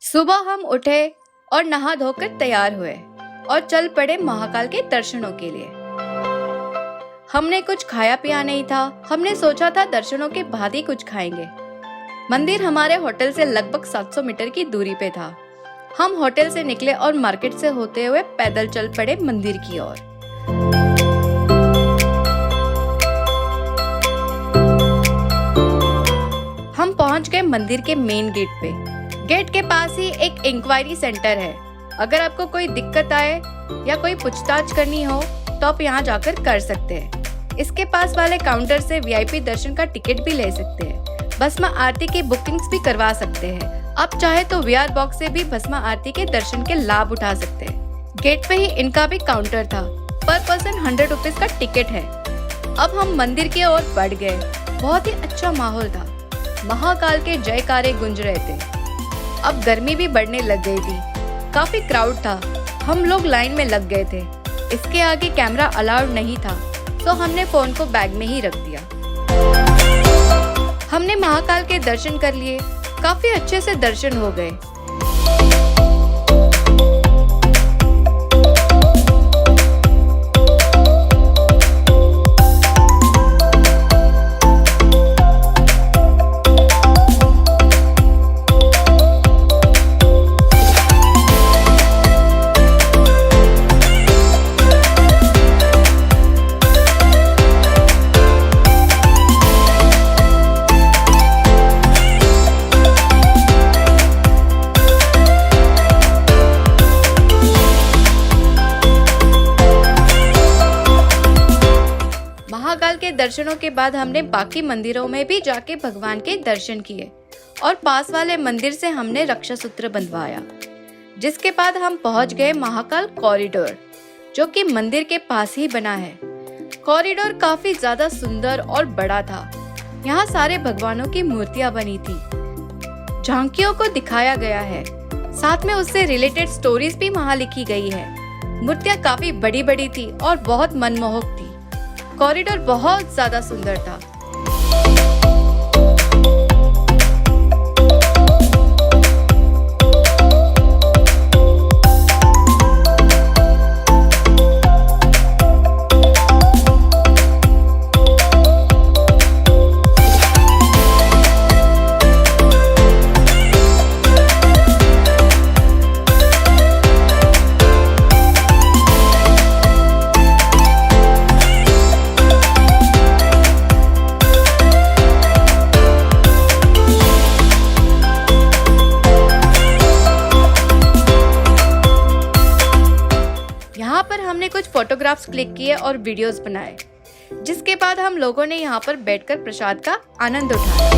सुबह हम उठे और नहा धोकर तैयार हुए और चल पड़े महाकाल के दर्शनों के लिए। हमने कुछ खाया पिया नहीं था। हमने सोचा था दर्शनों के बाद ही कुछ खाएंगे। मंदिर हमारे होटल से लगभग 700 मीटर की दूरी पे था। हम होटल से निकले और मार्केट से होते हुए पैदल चल पड़े मंदिर की ओर। हम पहुंच गए मंदिर के मेन गेट पे। गेट के पास ही एक इंक्वायरी सेंटर है। अगर आपको कोई दिक्कत आए या कोई पूछताछ करनी हो तो आप यहाँ जाकर कर सकते हैं। इसके पास वाले काउंटर से वीआईपी दर्शन का टिकट भी ले सकते हैं। भस्म आरती की बुकिंग्स भी करवा सकते हैं। आप चाहे तो वीआर बॉक्स से भी भस्म आरती के दर्शन के लाभ उठा सकते हैं। गेट पे ही इनका भी काउंटर था। पर पर्सन 100 रुपीज का टिकट है। अब हम मंदिर की ओर बढ़ गए। बहुत ही अच्छा माहौल था। महाकाल के जयकारे गूंज रहे थे। अब गर्मी भी बढ़ने लग गई थी। काफी क्राउड था। हम लोग लाइन में लग गए थे। इसके आगे कैमरा अलाउड नहीं था, तो हमने फोन को बैग में ही रख दिया। हमने महाकाल के दर्शन कर लिए। काफी अच्छे से दर्शन हो गए। महाकाल के दर्शनों के बाद हमने बाकी मंदिरों में भी जाके भगवान के दर्शन किए और पास वाले मंदिर से हमने रक्षा सूत्र बंधवाया। जिसके बाद हम पहुंच गए महाकाल कॉरिडोर, जो कि मंदिर के पास ही बना है। कॉरिडोर काफी ज्यादा सुंदर और बड़ा था। यहाँ सारे भगवानों की मूर्तियां बनी थी। झांकियों को दिखाया गया है। साथ में उससे रिलेटेड स्टोरीज भी वहाँ लिखी गई है। मूर्तियां काफी बड़ी बड़ी थी और बहुत मनमोहक थी। कॉरिडोर बहुत ज्यादा सुंदर था। यहाँ पर हमने कुछ फोटोग्राफ्स क्लिक किए और वीडियोस बनाए। जिसके बाद हम लोगों ने यहाँ पर बैठकर प्रसाद का आनंद उठाया।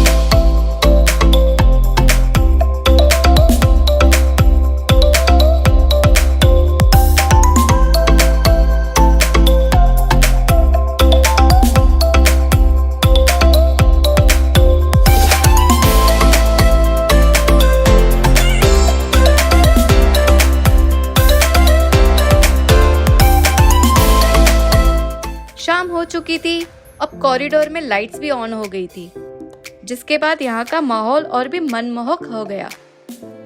शाम हो चुकी थी। अब कॉरिडोर में लाइट्स भी ऑन हो गई थी। जिसके बाद यहाँ का माहौल और भी मनमोहक हो गया।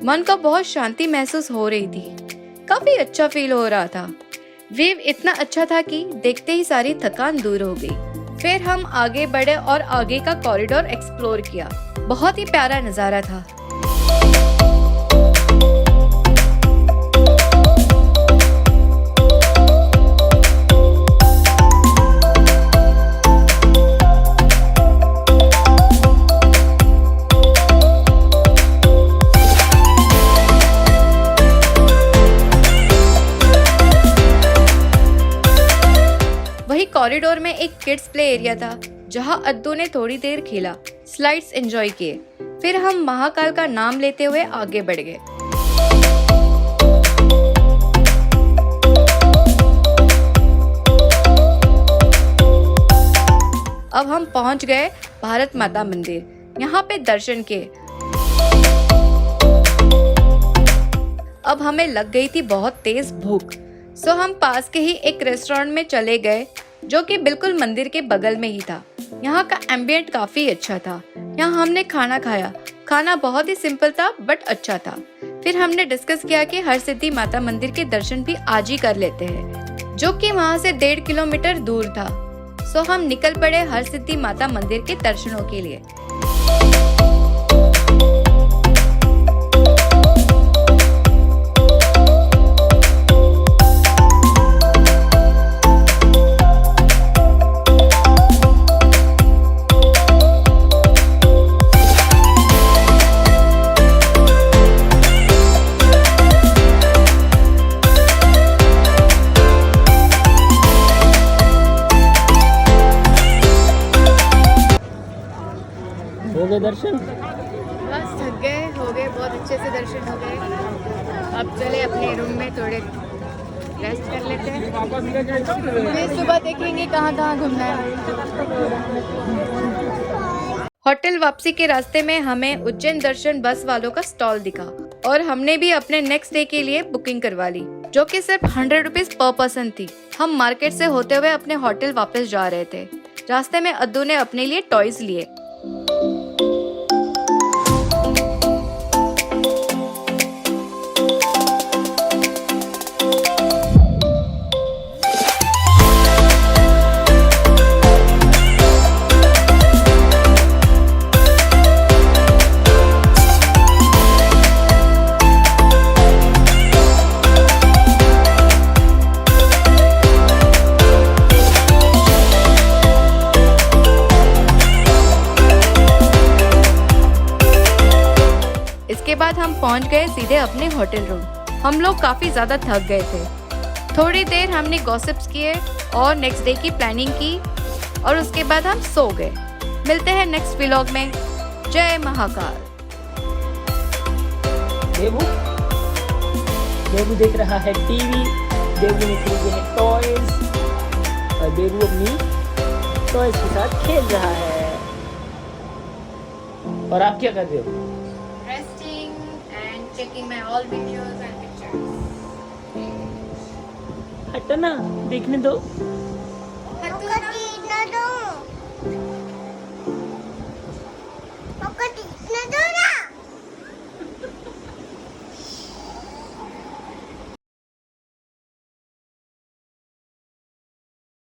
मन को बहुत शांति महसूस हो रही थी। काफी अच्छा फील हो रहा था। व्यू इतना अच्छा था कि देखते ही सारी थकान दूर हो गई। फिर हम आगे बढ़े और आगे का कॉरिडोर एक्सप्लोर किया। बहुत ही प्यारा नजारा था। वही कॉरिडोर में एक किड्स प्ले एरिया था, जहां अद्दू ने थोड़ी देर खेला, स्लाइड्स एंजॉय किए। फिर हम महाकाल का नाम लेते हुए आगे बढ़ गए। अब हम पहुंच गए भारत माता मंदिर। यहाँ पे दर्शन किए। अब हमें लग गई थी बहुत तेज भूख, सो हम पास के ही एक रेस्टोरेंट में चले गए, जो कि बिल्कुल मंदिर के बगल में ही था। यहाँ का एम्बियंट काफी अच्छा था। यहाँ हमने खाना खाया खाना बहुत ही सिंपल था बट अच्छा था। फिर हमने डिस्कस किया कि हरसिद्धि माता मंदिर के दर्शन भी आज ही कर लेते हैं, जो कि वहाँ से 1.5 किलोमीटर दूर था। सो हम निकल पड़े हरसिद्धि माता मंदिर के दर्शनों के लिए। हो गए दर्शन? बस थक गए, हो गए, बहुत अच्छे से दर्शन हो गए। अब चले अपने रूम में थोड़े रेस्ट कर लेते हैं, फिर सुबह देखेंगे कहाँ कहाँ घूमना है। होटल वापसी के रास्ते में हमें उज्जैन दर्शन बस वालों का स्टॉल दिखा और हमने भी अपने नेक्स्ट डे के लिए बुकिंग करवा ली, जो कि सिर्फ 100 रुपीज पर पर्सन थी। हम मार्केट से होते हुए अपने होटल वापस जा रहे थे। रास्ते में अद्दू ने अपने लिए टॉयज लिए। इसके बाद हम पहुंच गए सीधे अपने होटल रूम। हम लोग काफी ज्यादा थक गए थे। थोड़ी देर हमने गॉसिप्स किए और नेक्स्ट डे की प्लानिंग की और उसके बाद हम सो गए। मिलते हैं नेक्स्ट व्लॉग में। जय महाकाल। देवू देख रहा है टीवी। देवू ने खरीदे हैं टॉयज और देवू अपनी टॉयज के साथ खेल रहा है। और आप क्या कर रहे हो? Checking my all videos and pictures. हटो ना, देखने दो।